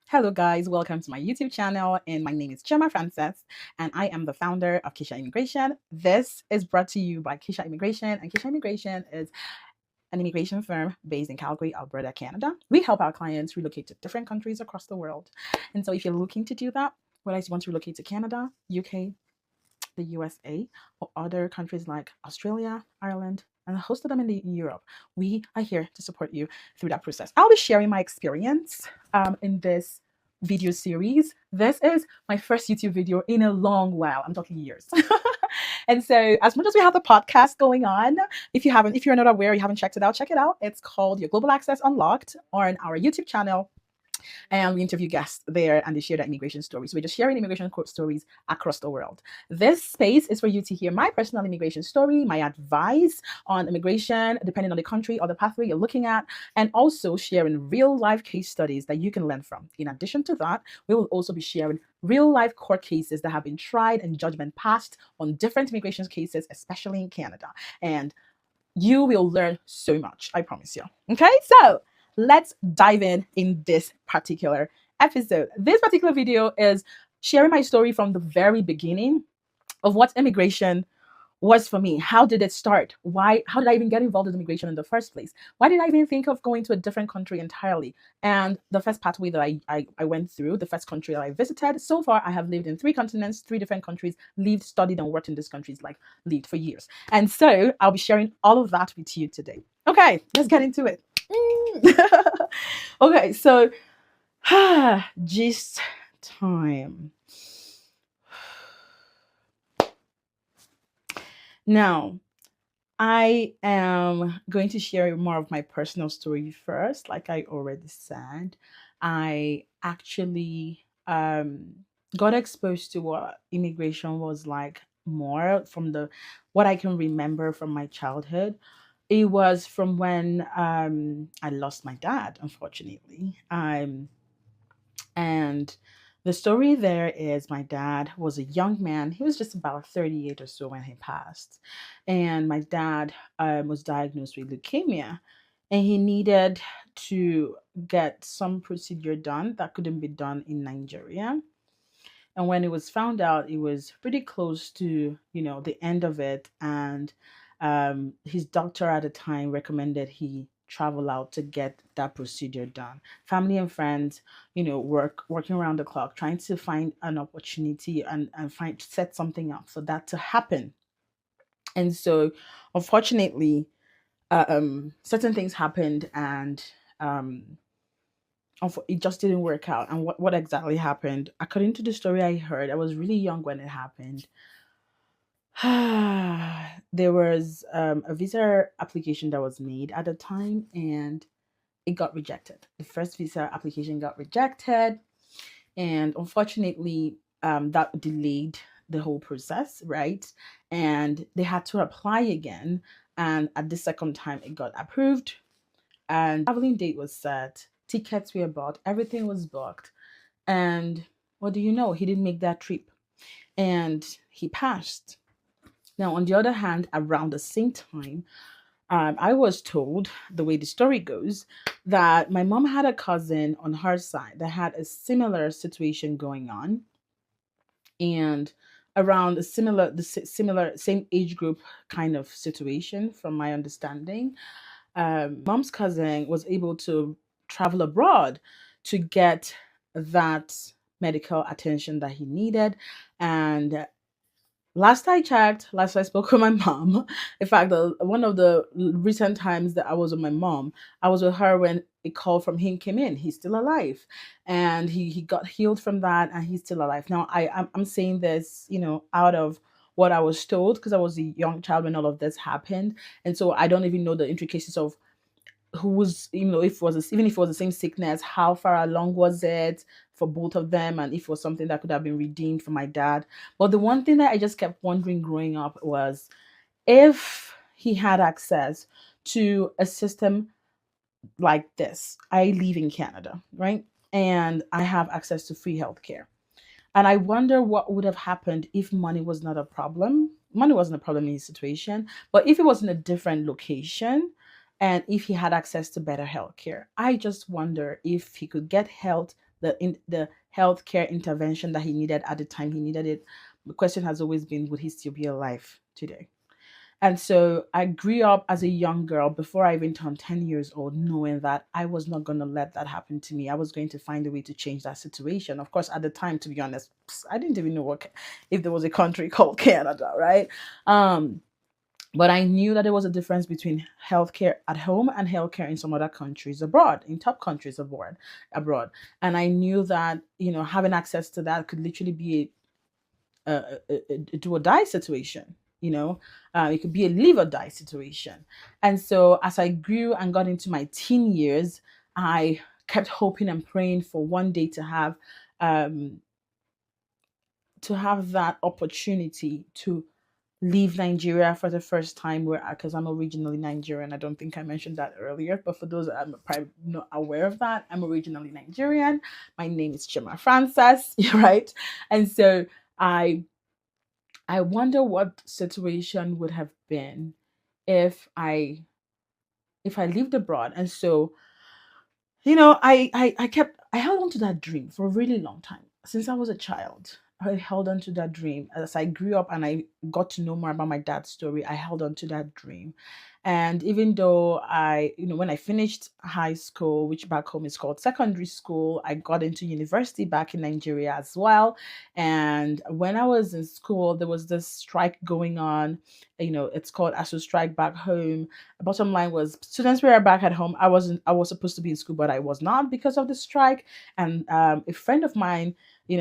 Hello guys, welcome to my YouTube channel, and my name is Chema Frances and I am the founder of Kisha Immigration. This is brought to you by Kisha Immigration, and Kisha Immigration is an immigration firm based in Calgary, Alberta, Canada. We help our clients relocate to different countries across the world. And so if you're looking to do that, whether you want to relocate to Canada, UK, the USA, or other countries like Australia, Ireland, and a host of them in Europe, we are here to support you through that process. I'll be sharing my experience in this video series. This is my first YouTube video in a long while. I'm talking years. And so as much as we have the podcast going on, if you're not aware, you haven't checked it out, check it out. It's called Your Global Access Unlocked on our YouTube channel, and we interview guests there and they share their immigration stories. So we're just sharing immigration court stories across the world. This space is for you to hear my personal immigration story, my advice on immigration, depending on the country or the pathway you're looking at, and also sharing real life case studies that you can learn from. In addition to that, we will also be sharing real life court cases that have been tried and judgment passed on different immigration cases, especially in Canada. And you will learn so much, I promise you. Okay, so let's dive in this particular episode. This particular video is sharing my story from the very beginning of what immigration was for me. How did it start? How did I even get involved in immigration in the first place? Why did I even think of going to a different country entirely? And the first pathway that I went through, the first country that I visited, so far I have lived in 3 continents, 3 different countries, lived, studied, and worked in these countries, like lived for years. And so I'll be sharing all of that with you today. Okay, let's get into it. Okay, so gist time. Now, I am going to share more of my personal story first. Like I already said, I actually got exposed to what immigration was like more from what I can remember from my childhood. It was from when I lost my dad, unfortunately. And the story there is my dad was a young man. He was just about 38 or so when he passed. And my dad was diagnosed with leukemia. And he needed to get some procedure done that couldn't be done in Nigeria. And when it was found out, it was pretty close to, the end of it. And his doctor at the time recommended he travel out to get that procedure done. Family and friends, working around the clock, trying to find an opportunity and set something up for that to happen. And so, unfortunately, certain things happened, and it just didn't work out. And what exactly happened? According to the story I heard, I was really young when it happened. There was a visa application that was made at the time, and it got rejected. The first visa application got rejected, and unfortunately, that delayed the whole process, right? And they had to apply again, and at the second time, it got approved, and traveling date was set, tickets were bought, everything was booked, and what do you know? He didn't make that trip, and he passed. Now, on the other hand, around the same time, I was told, the way the story goes, that my mom had a cousin on her side that had a similar situation going on, and around similar same age group kind of situation. From my understanding, mom's cousin was able to travel abroad to get that medical attention that he needed, and last I spoke with my mom, in fact, one of the recent times that I was with my mom, I was with her when a call from him came in. He's still alive, and he got healed from that, and he's still alive. Now, I'm saying this, out of what I was told, because I was a young child when all of this happened, and so I don't even know the intricacies of who was, if it was even if it was the same sickness, how far along was it for both of them, and if it was something that could have been redeemed for my dad. But the one thing that I just kept wondering growing up was, if he had access to a system like this. I live in Canada, right? And I have access to free healthcare. And I wonder what would have happened if money was not a problem. Money wasn't a problem in his situation, but if it was in a different location and if he had access to better healthcare, I just wonder if he could get health the healthcare intervention that he needed at the time he needed it. The question has always been, would he still be alive today? And so I grew up as a young girl before I even turned 10 years old, knowing that I was not going to let that happen to me. I was going to find a way to change that situation. Of course, at the time, to be honest, I didn't even know if there was a country called Canada, right? But I knew that there was a difference between healthcare at home and healthcare in some other countries abroad, in top countries abroad. And I knew that, having access to that could literally be a do or die situation. It could be a live or die situation. And so as I grew and got into my teen years, I kept hoping and praying for one day um, to have that opportunity to leave Nigeria for the first time, where because I'm originally Nigerian. I don't think I mentioned that earlier, but for those that are probably not aware of that, I'm originally Nigerian. My name is Chima Frances, right? And so I I wonder what situation would have been if I lived abroad. And so, I held on to that dream for a really long time. Since I was a child, I held on to that dream. As I grew up and I got to know more about my dad's story, I held on to that dream. And even though when I finished high school, which back home is called secondary school, I got into university back in Nigeria as well. And when I was in school, there was this strike going on. It's called ASU strike back home. The bottom line was students were back at home. I was supposed to be in school, but I was not because of the strike. And a friend of mine,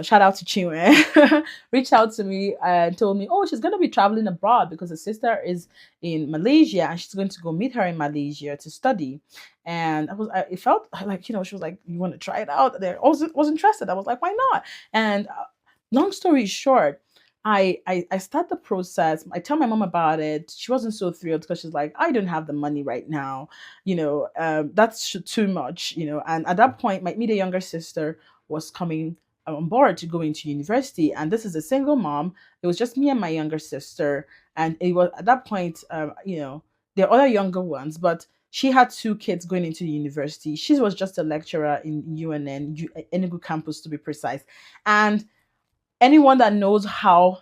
shout out to Chinwe, reached out to me and told me, oh, she's going to be traveling abroad because her sister is in Malaysia and she's going to go meet her in Malaysia to study. And it felt like, she was like, you want to try it out? I was interested. I was like, why not? And long story short, I start the process. I tell my mom about it. She wasn't so thrilled because she's like, I don't have the money right now. That's too much. And at that point, my immediate younger sister was coming on board to go into university, and this is a single mom. It was just me and my younger sister, and it was at that point, there are other younger ones, but she had two kids going into university. She was just a lecturer in UNN, Enugu campus to be precise, and anyone that knows how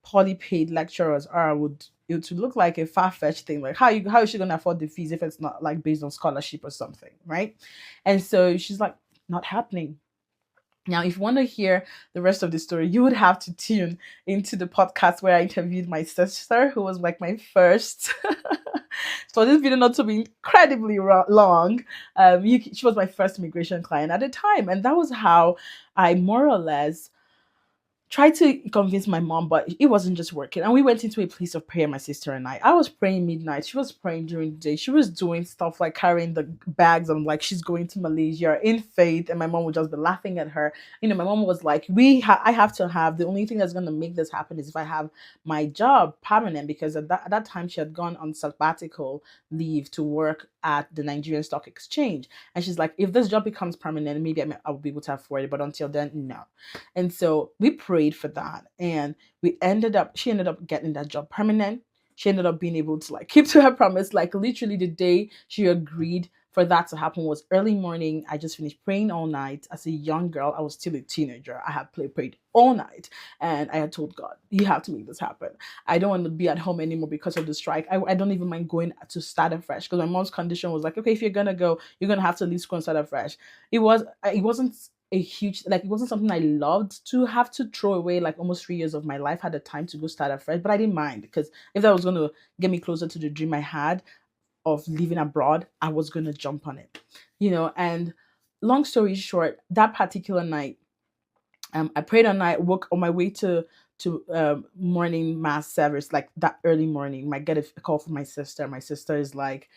poorly paid lecturers are would it would look like a far-fetched thing. Like how is she gonna afford the fees if it's not like based on scholarship or something, right? And so she's like, not happening. Now, if you want to hear the rest of the story, you would have to tune into the podcast where I interviewed my sister, who was like my first. For this video not to be incredibly long, she was my first immigration client at the time, and that was how I more or less tried to convince my mom, but it wasn't just working. And we went into a place of prayer, my sister and I. I was praying midnight. She was praying during the day. She was doing stuff like carrying the bags and like she's going to Malaysia in faith. And my mom would just be laughing at her. My mom was like, I have to have, the only thing that's going to make this happen is if I have my job permanent, because at that time she had gone on sabbatical leave to work at the Nigerian Stock Exchange. And she's like, if this job becomes permanent, maybe I'll be able to afford it. But until then, no. And so we prayed for that. And she ended up getting that job permanent. She ended up being able to like keep to her promise. Like literally the day she agreed for that to happen was early morning. I just finished praying all night. As a young girl, I was still a teenager. I had prayed all night. And I had told God, you have to make this happen. I don't want to be at home anymore because of the strike. I don't even mind going to start afresh, because my mom's condition was like, okay, if you're going to go, you're going to have to leave school and start afresh. It wasn't a huge, like, it wasn't something I loved to have to throw away like almost 3 years of my life. I had the time to go start afresh, but I didn't mind, because if that was going to get me closer to the dream I had of living abroad, I was going to jump on it, and long story short, that particular night, I prayed all night, woke on my way to morning mass service, like that early morning. I get a call from my sister. My sister is like,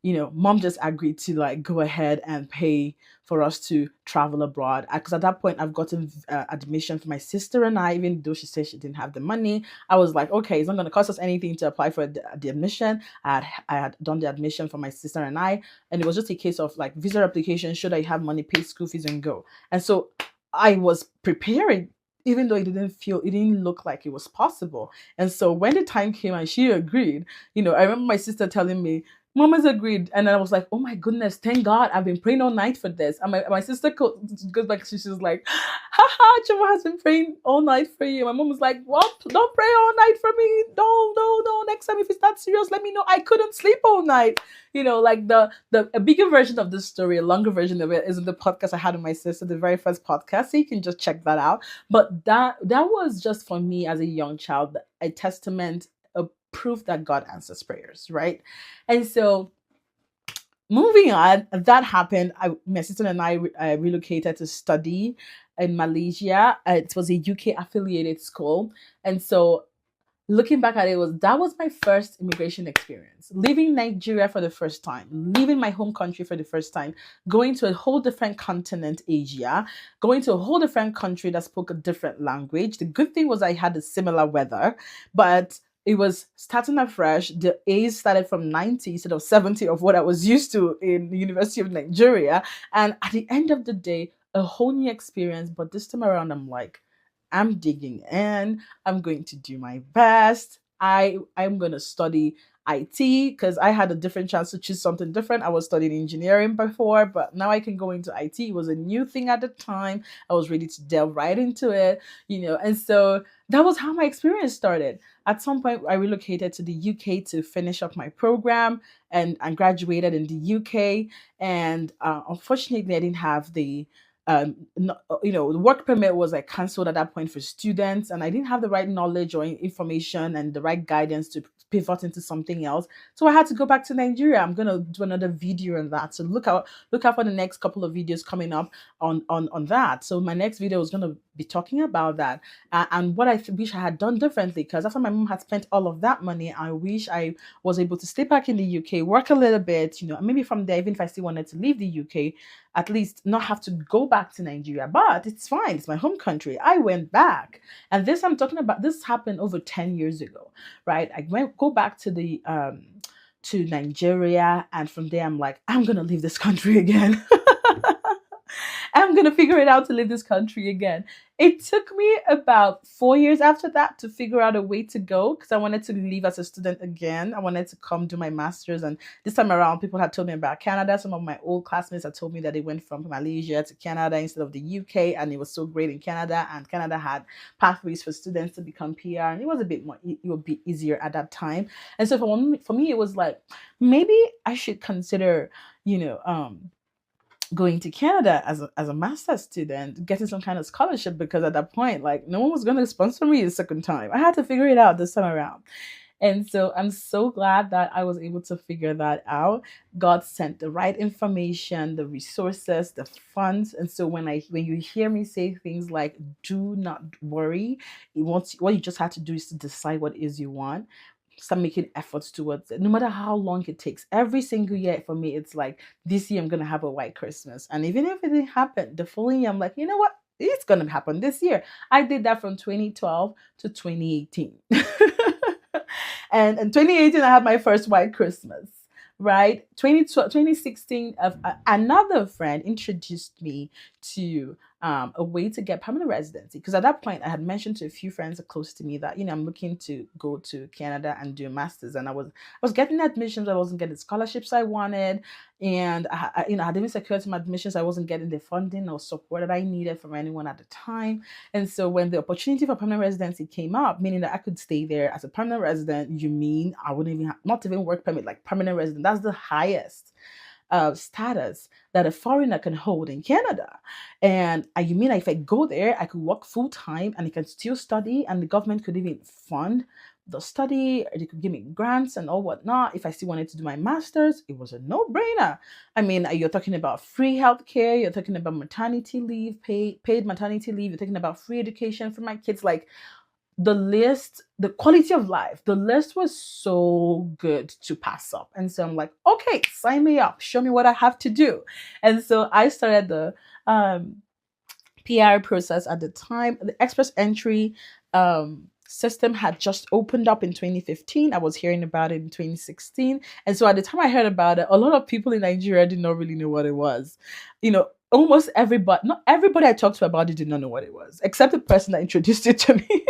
mom just agreed to like go ahead and pay for us to travel abroad. Because at that point, I've gotten admission for my sister and I, even though she said she didn't have the money. I was like, okay, it's not going to cost us anything to apply for the admission. I had done the admission for my sister and I, and it was just a case of like visa application. Should I have money, pay school fees and go? And so I was preparing, even though it didn't look like it was possible. And so when the time came and she agreed, I remember my sister telling me, Mamas agreed. And then I was like, oh my goodness, thank God. I've been praying all night for this. And my sister goes back, she's like, haha, Chuma has been praying all night for you. My mom was like, what? Don't pray all night for me. No, no, no. Next time, if it's not serious, let me know. I couldn't sleep all night. Like the a bigger version of this story, a longer version of it is in the podcast I had with my sister, the very first podcast. So you can just check that out. But that was just for me as a young child, a testament, a proof that God answers prayers, right? And so moving on, that happened. My sister and I relocated to study in Malaysia. It was a UK affiliated school, and so looking back at it, that was my first immigration experience. Leaving Nigeria for the first time, leaving my home country for the first time, going to a whole different continent, Asia, going to a whole different country that spoke a different language. The good thing was I had a similar weather, but it was starting afresh. The A's started from 90 instead of 70 of what I was used to in the University of Nigeria. And at the end of the day, a whole new experience. But this time around, I'm like, I'm digging in. I'm going to do my best. I'm going to study IT because I had a different chance to choose something different. I was studying engineering before, but now I can go into IT. It was a new thing at the time. I was ready to delve right into it, and so that was how my experience started. At some point, I relocated to the UK to finish up my program and I graduated in the UK. And unfortunately, I didn't have the the work permit was like cancelled at that point for students, and I didn't have the right knowledge or information and the right guidance to pivot into something else. So I had to go back to Nigeria. I'm gonna do another video on that. So look out for the next couple of videos coming up on that. So my next video is gonna be talking about that and what I wish I had done differently. Because after my mom had spent all of that money, I wish I was able to stay back in the UK, work a little bit, maybe from there, even if I still wanted to leave the UK, at least not have to go back to Nigeria. But it's fine. It's my home country. I went back. And this I'm talking about, this happened over 10 years ago, right? Go back to to Nigeria. And from there, I'm like, I'm going to leave this country again. I'm going to figure it out to leave this country again. It took me about 4 years after that to figure out a way to go because I wanted to leave as a student again. I wanted to come do my master's. And this time around, people had told me about Canada. Some of my old classmates had told me that they went from Malaysia to Canada instead of the UK. And it was so great in Canada. And Canada had pathways for students to become PR. And it was a bit more, it would be easier at that time. And so for me, it was like, maybe I should consider, going to Canada as a master's student, getting some kind of scholarship, because at that point, like, no one was going to sponsor me the second time. I had to figure it out this time around. And so I'm so glad that I was able to figure that out. God sent the right information, the resources, the funds. And so when you hear me say things like, do not worry, what you just have to do is to decide what it is you want. Start making efforts towards it, no matter how long it takes. Every single year for me, it's like, this year I'm gonna have a white Christmas. And even if it didn't happen the following year, I'm like, you know what? It's gonna happen this year. I did that from 2012 to 2018. And in 2018, I had my first white Christmas, right? 2016, another friend introduced me to a way to get permanent residency. Because at that point, I had mentioned to a few friends close to me that, I'm looking to go to Canada and do a master's. And I was getting admissions, I wasn't getting scholarships I wanted. And I had even secured some admissions. I wasn't getting the funding or support that I needed from anyone at the time. And so when the opportunity for permanent residency came up, meaning that I could stay there as a permanent resident, you mean I wouldn't even not even work permit, like permanent resident. That's the highest status that a foreigner can hold in Canada. And you mean if I go there, I could work full time and I can still study, and the government could even fund the study, or they could give me grants and all whatnot. If I still wanted to do my master's, it was a no-brainer. I mean, you're talking about free healthcare, you're talking about maternity leave, paid maternity leave, you're talking about free education for my kids. Like, the quality of life, the list was so good to pass up. And so I'm like, okay, sign me up, show me what I have to do. And so I started the PR process at the time. The express entry system had just opened up in 2015. I was hearing about it in 2016. And so at the time I heard about it, a lot of people in Nigeria did not really know what it was. Almost everybody, not everybody I talked to about it did not know what it was, except the person that introduced it to me.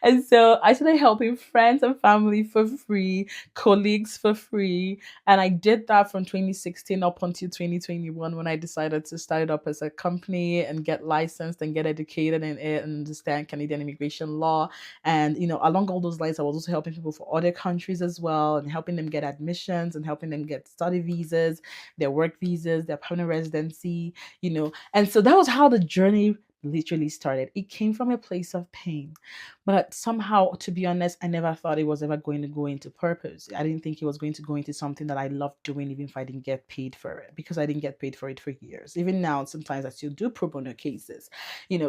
And so I started helping friends and family for free, colleagues for free. And I did that from 2016 up until 2021 when I decided to start it up as a company and get licensed and get educated in it and understand Canadian immigration law. And, along all those lines, I was also helping people for other countries as well and helping them get admissions and helping them get study visas, their work visas, their permanent residency, And so that was how the journey literally started. It came from a place of pain. But somehow, to be honest, I never thought it was ever going to go into purpose. I didn't think it was going to go into something that I loved doing, even if I didn't get paid for it, because I didn't get paid for it for years. Even now, sometimes I still do pro bono cases,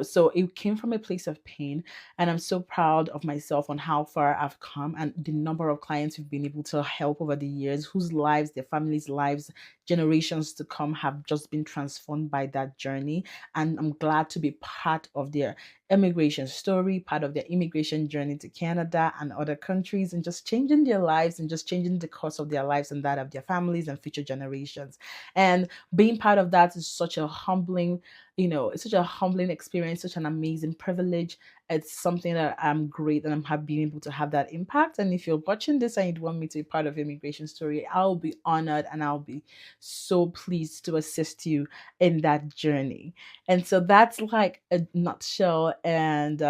So it came from a place of pain. And I'm so proud of myself on how far I've come and the number of clients we've been able to help over the years, whose lives, their families' lives, generations to come have just been transformed by that journey. And I'm glad to be part of their immigration story, part of their immigration journey to Canada and other countries, and just changing their lives and just changing the course of their lives and that of their families and future generations. And being part of that is such a humbling, it's such a humbling experience, such an amazing privilege. It's something that I'm great and I'm happy being able to have that impact. And if you're watching this and you want me to be part of immigration story, I'll be honored and I'll be so pleased to assist you in that journey. And so that's like a nutshell and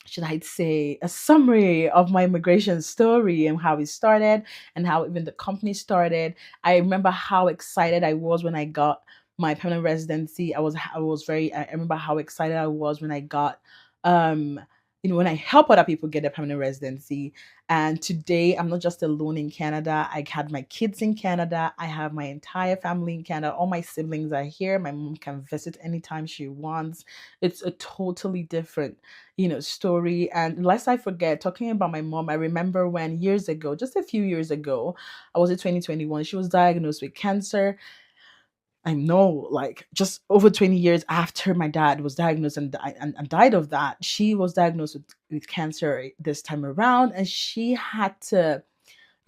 should I say, a summary of my immigration story and how it started and how even the company started. I remember how excited I was when I got my permanent residency. I remember how excited I was when I got um when I help other people get their permanent residency. And today I'm not just alone in Canada. I had my kids in Canada. I have my entire family in Canada. All my siblings are here. My mom can visit anytime she wants. It's a totally different story. And lest I forget, talking about my mom, I remember when years ago, just a few years ago, I was in 2021, she was diagnosed with cancer. I know, like just over 20 years after my dad was diagnosed and died of that, she was diagnosed with cancer this time around, and she had to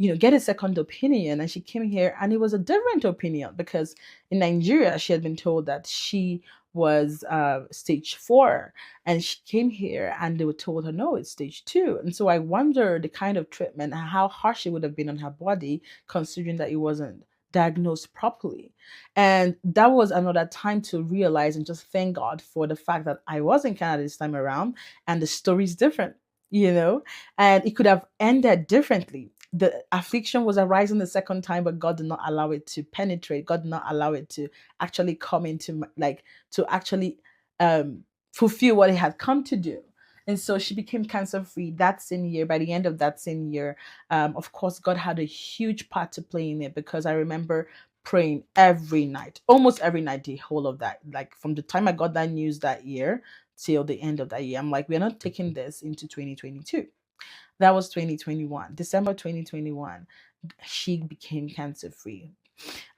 get a second opinion. And she came here and it was a different opinion because in Nigeria, she had been told that she was stage 4. And she came here and they were told her, no, it's stage 2. And so I wonder the kind of treatment and how harsh it would have been on her body, considering that it wasn't diagnosed properly. And that was another time to realize and just thank God for the fact that I was in Canada this time around and the story's different, and it could have ended differently. The affliction was arising the second time, but God did not allow it to penetrate. God did not allow it to actually come into to actually fulfill what it had come to do. And so she became cancer free that same year. By the end of that same year, of course, God had a huge part to play in it because I remember praying every night, almost every night, the whole of that. Like from the time I got that news that year till the end of that year, I'm like, we're not taking this into 2022. That was 2021, December 2021. She became cancer free.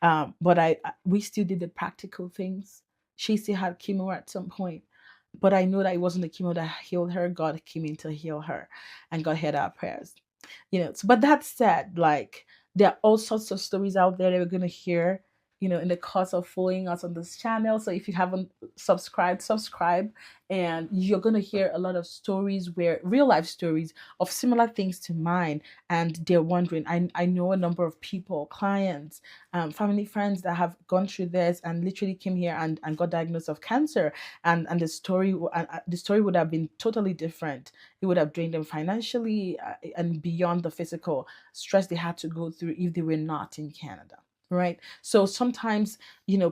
But we still did the practical things. She still had chemo at some point. But I know that it wasn't the chemo that healed her. God came in to heal her, and God heard our prayers. But that said, like there are all sorts of stories out there that we're gonna hear, in the course of following us on this channel. So if you haven't subscribe, and you're gonna hear a lot of stories where real life stories of similar things to mine, and they're wondering. I know a number of people, clients, family, friends that have gone through this and literally came here and got diagnosed of cancer, and the story would have been totally different. It would have drained them financially and beyond the physical stress they had to go through if they were not in Canada. Right. So sometimes,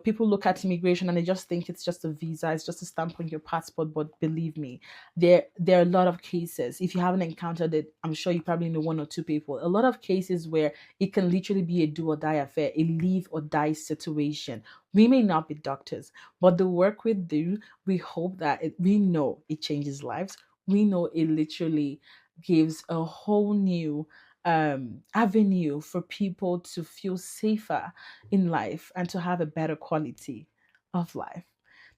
people look at immigration and they just think it's just a visa, it's just a stamp on your passport. But believe me, there are a lot of cases. If you haven't encountered it, I'm sure you probably know one or two people. A lot of cases where it can literally be a do or die affair, a live or die situation. We may not be doctors, but the work we do, we hope that we know it changes lives. We know it literally gives a whole new avenue for people to feel safer in life and to have a better quality of life.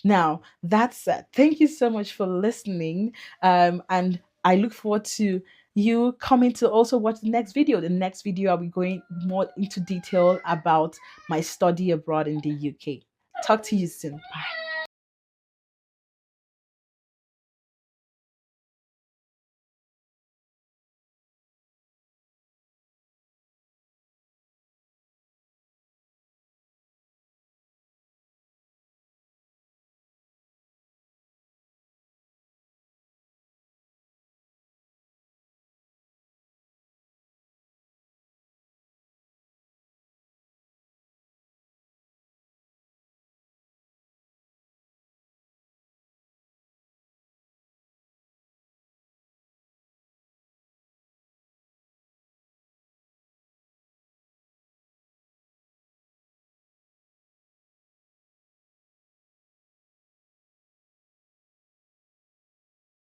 Now, that said, thank you so much for listening. And I look forward to you coming to also watch the next video. The next video, I'll be going more into detail about my study abroad in the UK. Talk to you soon. Bye.